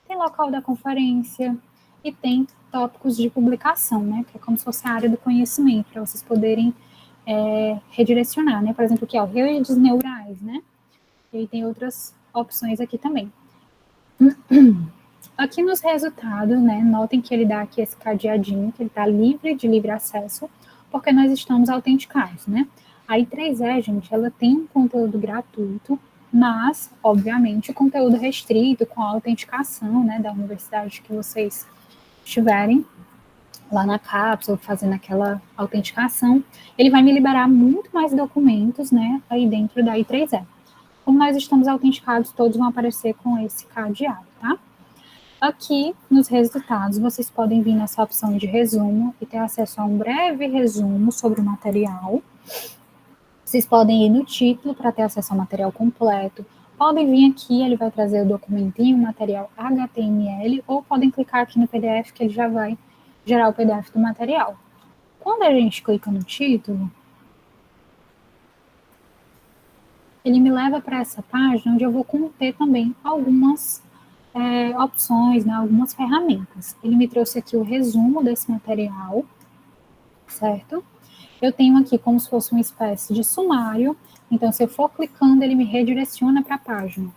Tem local da conferência e tem tópicos de publicação, né? Que é como se fosse a área do conhecimento, para vocês poderem redirecionar, né? Por exemplo, aqui, ó, redes neurais, né? E aí tem outras opções aqui também. Aqui nos resultados, né, notem que ele dá aqui esse cadeadinho, que ele está livre de livre acesso, porque nós estamos autenticados, né? A I3E, gente, ela tem um conteúdo gratuito, mas, obviamente, o conteúdo restrito, com a autenticação, né, da universidade que vocês estiverem lá na cápsula, fazendo aquela autenticação, ele vai me liberar muito mais documentos, né, aí dentro da I3E. Como nós estamos autenticados, todos vão aparecer com esse cadeado, tá? Aqui, nos resultados, vocês podem vir nessa opção de resumo e ter acesso a um breve resumo sobre o material. Vocês podem ir no título para ter acesso ao material completo. Podem vir aqui, ele vai trazer o documentinho, o material HTML, ou podem clicar aqui no PDF, que ele já vai gerar o PDF do material. Quando a gente clica no título, ele me leva para essa página onde eu vou conter também algumas opções, né, algumas ferramentas. Ele me trouxe aqui o resumo desse material, certo? Eu tenho aqui como se fosse uma espécie de sumário, então se eu for clicando, ele me redireciona para a página.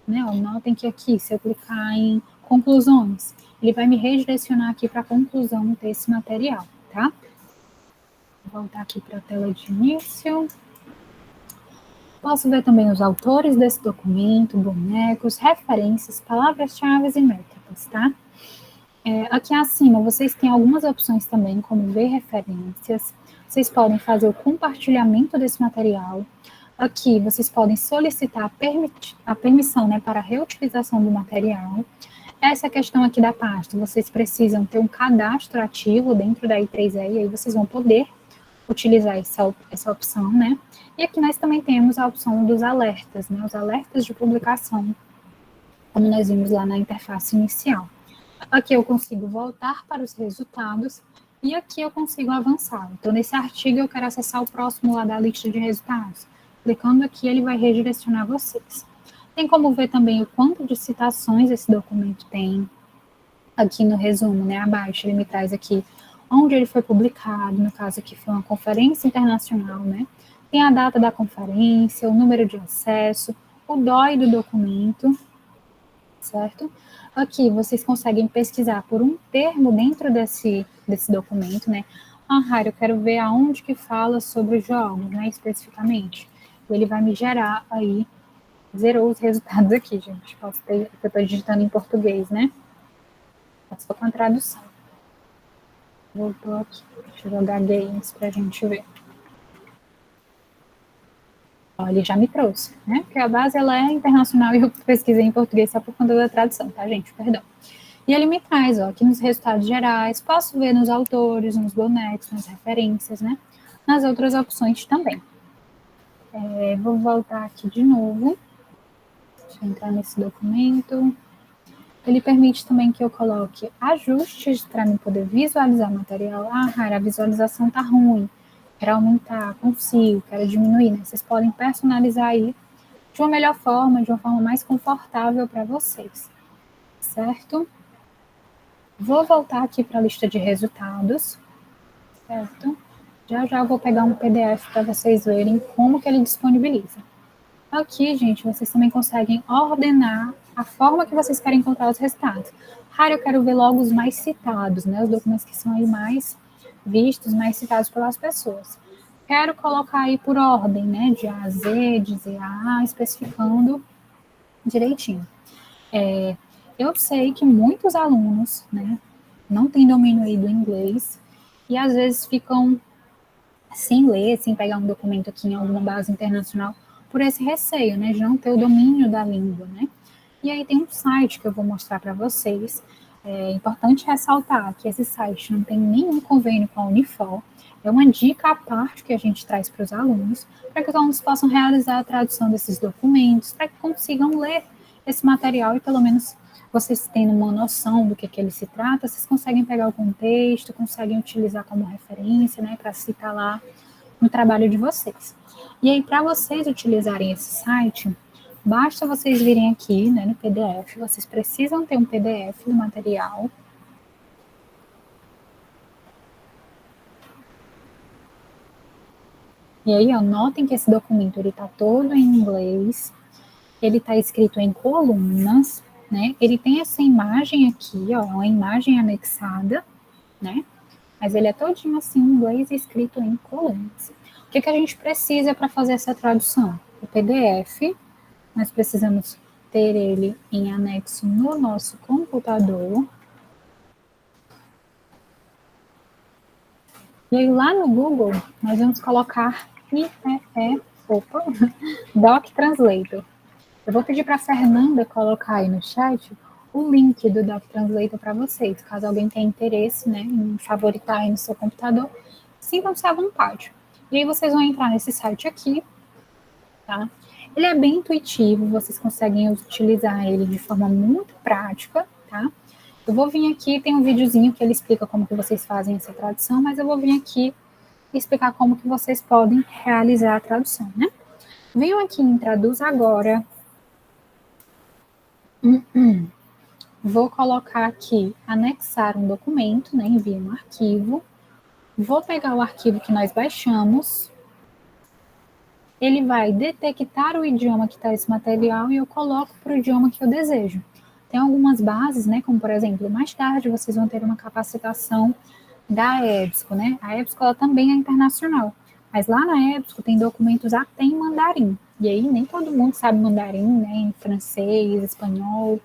Né? Notem que aqui, se eu clicar em conclusões, ele vai me redirecionar aqui para a conclusão desse material, tá? Vou voltar aqui para a tela de início. Posso ver também os autores desse documento, bonecos, referências, palavras-chave e métricas, tá? Aqui acima vocês têm algumas opções também, como ver referências. Vocês podem fazer o compartilhamento desse material. Aqui vocês podem solicitar a permissão, né, para a reutilização do material. Essa questão aqui da pasta, vocês precisam ter um cadastro ativo dentro da I3E, e aí vocês vão poder utilizar essa opção, né? E aqui nós também temos a opção dos alertas, né? Os alertas de publicação, como nós vimos lá na interface inicial. Aqui eu consigo voltar para os resultados e aqui eu consigo avançar. Então, nesse artigo eu quero acessar o próximo lá da lista de resultados. Clicando aqui, ele vai redirecionar vocês. Tem como ver também o quanto de citações esse documento tem. Aqui no resumo, né, abaixo, ele me traz aqui onde ele foi publicado, no caso aqui foi uma conferência internacional, né? Tem a data da conferência, o número de acesso, o DOI do documento, certo? Aqui vocês conseguem pesquisar por um termo dentro desse documento, né? Raio, eu quero ver aonde que fala sobre jogos, né, especificamente. Ele vai me gerar aí, zerou os resultados aqui, gente. Eu estou digitando em português, né? Só com a tradução. Voltou aqui. Deixa eu jogar games pra gente ver. Ó, ele já me trouxe, né? Porque a base ela é internacional e eu pesquisei em português só por conta da tradução, tá, gente? Perdão. E ele me traz, ó, aqui nos resultados gerais, posso ver nos autores, nos bonecos, nas referências, né? Nas outras opções também. Vou voltar aqui de novo. Deixa eu entrar nesse documento. Ele permite também que eu coloque ajustes para mim poder visualizar o material. A visualização tá ruim. Quero aumentar, consigo, quero diminuir, né? Vocês podem personalizar aí de uma melhor forma, de uma forma mais confortável para vocês, certo? Vou voltar aqui para a lista de resultados, certo? Já vou pegar um PDF para vocês verem como que ele disponibiliza. Aqui, gente, vocês também conseguem ordenar a forma que vocês querem encontrar os resultados. Eu quero ver logo os mais citados, né? Os documentos que são aí mais vistos, mais citados pelas pessoas. Quero colocar aí por ordem, né? De A a Z, de Z a A, especificando direitinho. Eu sei que muitos alunos, né, não têm domínio aí do inglês e às vezes ficam sem ler, sem pegar um documento aqui em alguma base internacional, por esse receio, né, de não ter o domínio da língua, né. E aí tem um site que eu vou mostrar para vocês. É importante ressaltar que esse site não tem nenhum convênio com a Unifor, É uma dica à parte que a gente traz para os alunos, para que os alunos possam realizar a tradução desses documentos, para que consigam ler esse material e pelo menos vocês tendo uma noção do que ele se trata, vocês conseguem pegar o contexto, conseguem utilizar como referência, né, para citar lá no trabalho de vocês. E aí, para vocês utilizarem esse site, basta vocês virem aqui, né, no PDF, vocês precisam ter um PDF do material. E aí, ó, notem que esse documento ele está todo em inglês, ele está escrito em colunas, né? Ele tem essa imagem aqui, ó, uma imagem anexada, né? Mas ele é todinho assim em inglês e escrito em colunas. O que a gente precisa para fazer essa tradução? O PDF, nós precisamos ter ele em anexo no nosso computador. E aí lá no Google, nós vamos colocar Doc Translator. Eu vou pedir para a Fernanda colocar aí no chat o link do Doc Translator para vocês, caso alguém tenha interesse, né, em favoritar aí no seu computador, sintam-se à vontade. E aí vocês vão entrar nesse site aqui, tá? Ele é bem intuitivo, vocês conseguem utilizar ele de forma muito prática, tá? Eu vou vir aqui, tem um videozinho que ele explica como que vocês fazem essa tradução, mas eu vou vir aqui explicar como que vocês podem realizar a tradução, né? Venham aqui em Traduz Agora. Vou colocar aqui, anexar um documento, né? Envia um arquivo. Vou pegar o arquivo que nós baixamos. Ele vai detectar o idioma que está esse material e eu coloco para o idioma que eu desejo. Tem algumas bases, né? Como, por exemplo, mais tarde vocês vão ter uma capacitação da EBSCO, né? A EBSCO ela também é internacional, mas lá na EBSCO tem documentos até em mandarim. E aí nem todo mundo sabe mandarim, né? Em francês, espanhol.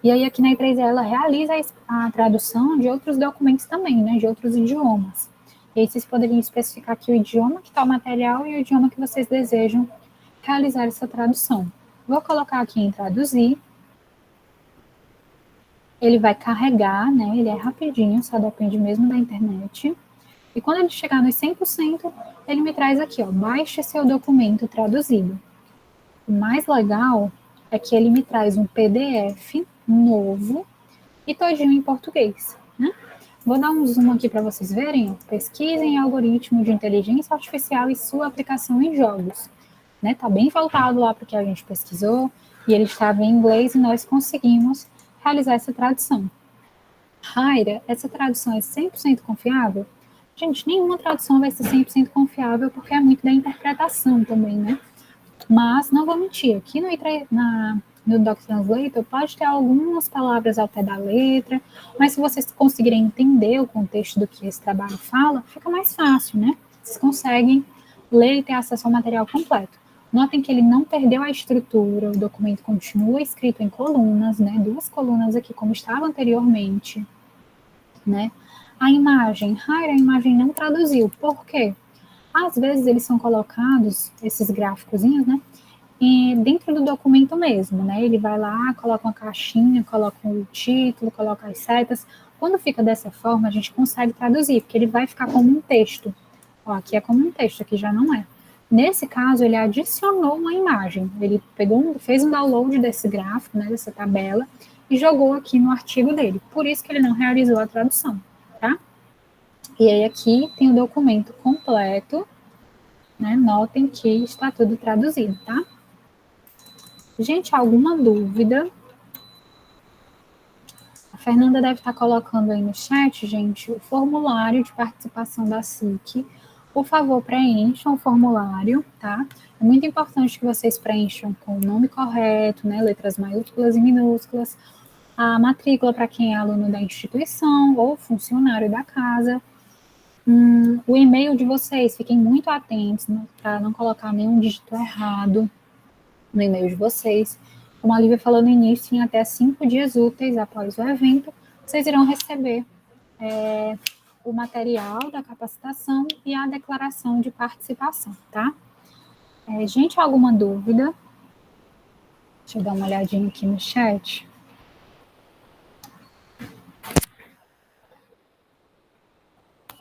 E aí aqui na E3 ela realiza a tradução de outros documentos também, né? De outros idiomas. E aí vocês poderiam especificar aqui o idioma que está o material e o idioma que vocês desejam realizar essa tradução. Vou colocar aqui em traduzir. Ele vai carregar, né? Ele é rapidinho, só depende mesmo da internet. E quando ele chegar nos 100%, ele me traz aqui, ó, baixe seu documento traduzido. O mais legal é que ele me traz um PDF novo e todinho em português, né? Vou dar um zoom aqui para vocês verem, ó. Pesquisem algoritmo de inteligência artificial e sua aplicação em jogos. Né? Tá bem voltado lá para o que a gente pesquisou, e ele estava em inglês e nós conseguimos realizar essa tradução. Raira, essa tradução é 100% confiável? Gente, nenhuma tradução vai ser 100% confiável, porque é muito da interpretação também, né? Mas, não vou mentir, aqui no Doc Translator pode ter algumas palavras ao pé da letra, mas se vocês conseguirem entender o contexto do que esse trabalho fala, fica mais fácil, né? Vocês conseguem ler e ter acesso ao material completo. Notem que ele não perdeu a estrutura, o documento continua escrito em colunas, né? 2 colunas aqui, como estava anteriormente, né? A imagem não traduziu. Por quê? Às vezes eles são colocados, esses gráficozinhos, né? E dentro do documento mesmo, né? Ele vai lá, coloca uma caixinha, coloca o título, coloca as setas. Quando fica dessa forma, a gente consegue traduzir, porque ele vai ficar como um texto. Ó, aqui é como um texto, aqui já não é. Nesse caso, ele adicionou uma imagem. Ele fez um download desse gráfico, né, dessa tabela, e jogou aqui no artigo dele. Por isso que ele não realizou a tradução, tá? E aí aqui tem o documento completo, né? Notem que está tudo traduzido, tá? Gente, alguma dúvida? A Fernanda deve estar colocando aí no chat, gente, o formulário de participação da SIC. Por favor, preencham o formulário, tá? É muito importante que vocês preencham com o nome correto, né? Letras maiúsculas e minúsculas. A matrícula para quem é aluno da instituição ou funcionário da casa. O e-mail de vocês, fiquem muito atentos, né, para não colocar nenhum dígito errado no e-mail de vocês. Como a Lívia falou no início, em até 5 dias úteis após o evento, vocês irão receber o material da capacitação e a declaração de participação, tá? Gente, alguma dúvida? Deixa eu dar uma olhadinha aqui no chat.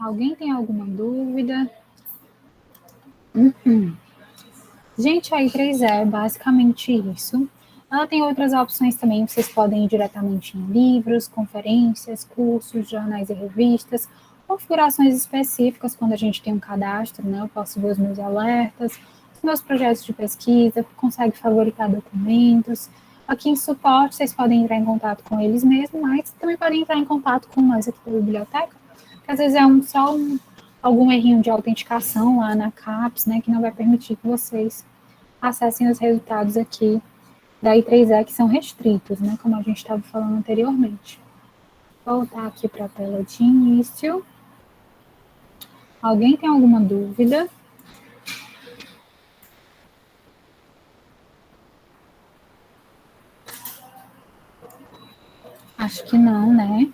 Alguém tem alguma dúvida? Gente, a I3E é basicamente isso. Ela tem outras opções também, vocês podem ir diretamente em livros, conferências, cursos, jornais e revistas, configurações específicas quando a gente tem um cadastro, né? Eu posso ver os meus alertas, os meus projetos de pesquisa, consegue favoritar documentos. Aqui em suporte, vocês podem entrar em contato com eles mesmos, mas também podem entrar em contato com nós aqui da biblioteca, que às vezes é algum errinho de autenticação lá na CAPES, né, que não vai permitir que vocês acessem os resultados aqui da I3E, que são restritos, né, como a gente estava falando anteriormente. Vou voltar aqui para a tela de início. Alguém tem alguma dúvida? Acho que não, né?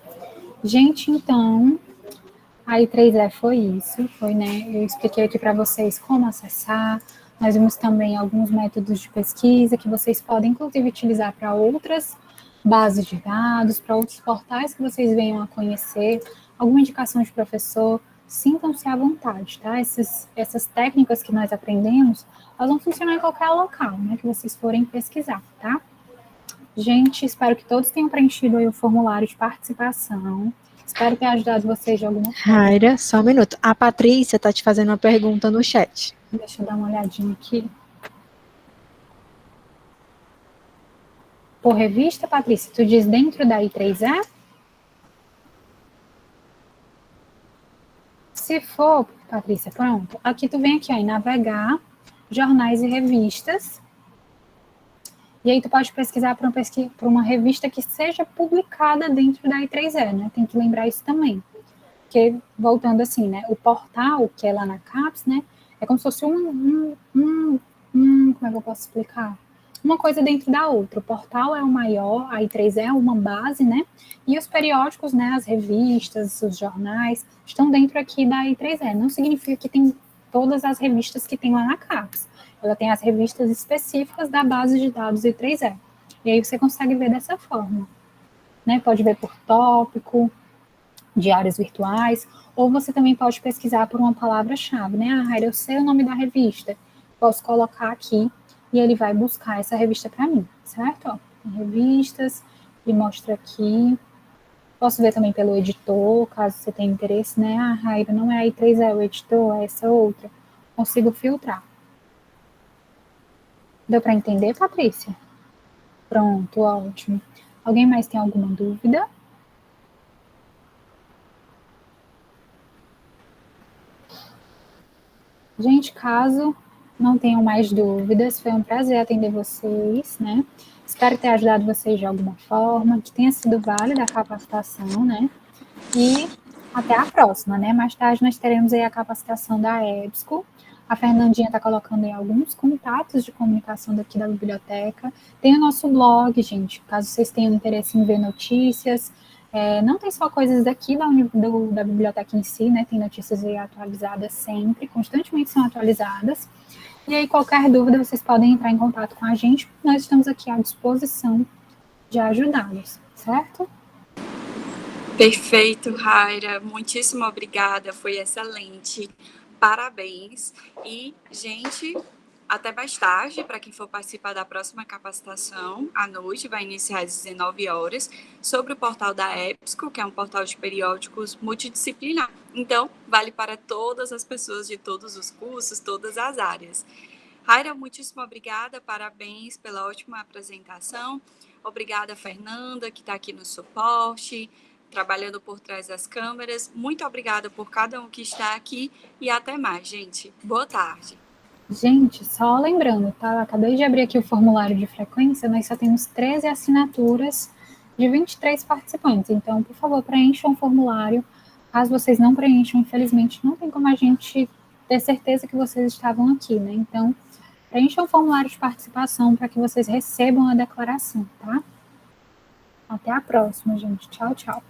Gente, então, a I3E foi isso, né? Eu expliquei aqui para vocês como acessar, nós vimos também alguns métodos de pesquisa que vocês podem, inclusive, utilizar para outras bases de dados, para outros portais que vocês venham a conhecer, alguma indicação de professor, sintam-se à vontade, tá? Essas técnicas que nós aprendemos, elas vão funcionar em qualquer local, né, que vocês forem pesquisar, tá? Gente, espero que todos tenham preenchido aí o formulário de participação. Espero ter ajudado vocês de alguma forma. Raira, só um minuto. A Patrícia está te fazendo uma pergunta no chat. Deixa eu dar uma olhadinha aqui. Por revista, Patrícia, tu diz dentro da I3E? Se for, Patrícia, pronto. Aqui tu vem aqui, ó, em navegar, jornais e revistas. E aí tu pode pesquisar para uma revista que seja publicada dentro da I3E, né? Tem que lembrar isso também. Porque, voltando assim, né? O portal, que é lá na CAPES, né? É como se fosse como é que eu posso explicar? Uma coisa dentro da outra. O portal é o maior, a I3E é uma base, né? E os periódicos, né? As revistas, os jornais, estão dentro aqui da I3E. Não significa que tem todas as revistas que tem lá na CAPES. Ela tem as revistas específicas da base de dados I3E. E aí você consegue ver dessa forma. Né? Pode ver por tópico, de áreas virtuais, ou você também pode pesquisar por uma palavra-chave, né? Ah, Raira, eu sei o nome da revista, posso colocar aqui e ele vai buscar essa revista para mim, certo? Ó, revistas, e mostra aqui. Posso ver também pelo editor, caso você tenha interesse, né? Ah, Raira, não é a I3E o editor, é essa outra. Consigo filtrar. Deu para entender, Patrícia? Pronto, ótimo. Alguém mais tem alguma dúvida? Gente, caso não tenham mais dúvidas, foi um prazer atender vocês, né? Espero ter ajudado vocês de alguma forma, que tenha sido válida a capacitação, né? E até a próxima, né? Mais tarde nós teremos aí a capacitação da EBSCO. A Fernandinha está colocando aí alguns contatos de comunicação daqui da biblioteca. Tem o nosso blog, gente, caso vocês tenham interesse em ver notícias. Não tem só coisas daqui da biblioteca em si, né? Tem notícias aí atualizadas sempre, constantemente são atualizadas. E aí, qualquer dúvida, vocês podem entrar em contato com a gente. Nós estamos aqui à disposição de ajudá-los, certo? Perfeito, Raira. Muitíssimo obrigada. Foi excelente. Parabéns. E, gente, até mais tarde, para quem for participar da próxima capacitação, à noite, vai iniciar às 19 horas, sobre o portal da EBSCO, que é um portal de periódicos multidisciplinar. Então, vale para todas as pessoas de todos os cursos, todas as áreas. Raira, muitíssimo obrigada, parabéns pela ótima apresentação. Obrigada, Fernanda, que está aqui no suporte, trabalhando por trás das câmeras. Muito obrigada por cada um que está aqui e até mais, gente. Boa tarde. Gente, só lembrando, tá? Eu acabei de abrir aqui o formulário de frequência, nós só temos 13 assinaturas de 23 participantes. Então, por favor, preencham o formulário. Caso vocês não preencham, infelizmente, não tem como a gente ter certeza que vocês estavam aqui, né? Então, preencham o formulário de participação para que vocês recebam a declaração, tá? Até a próxima, gente. Tchau, tchau.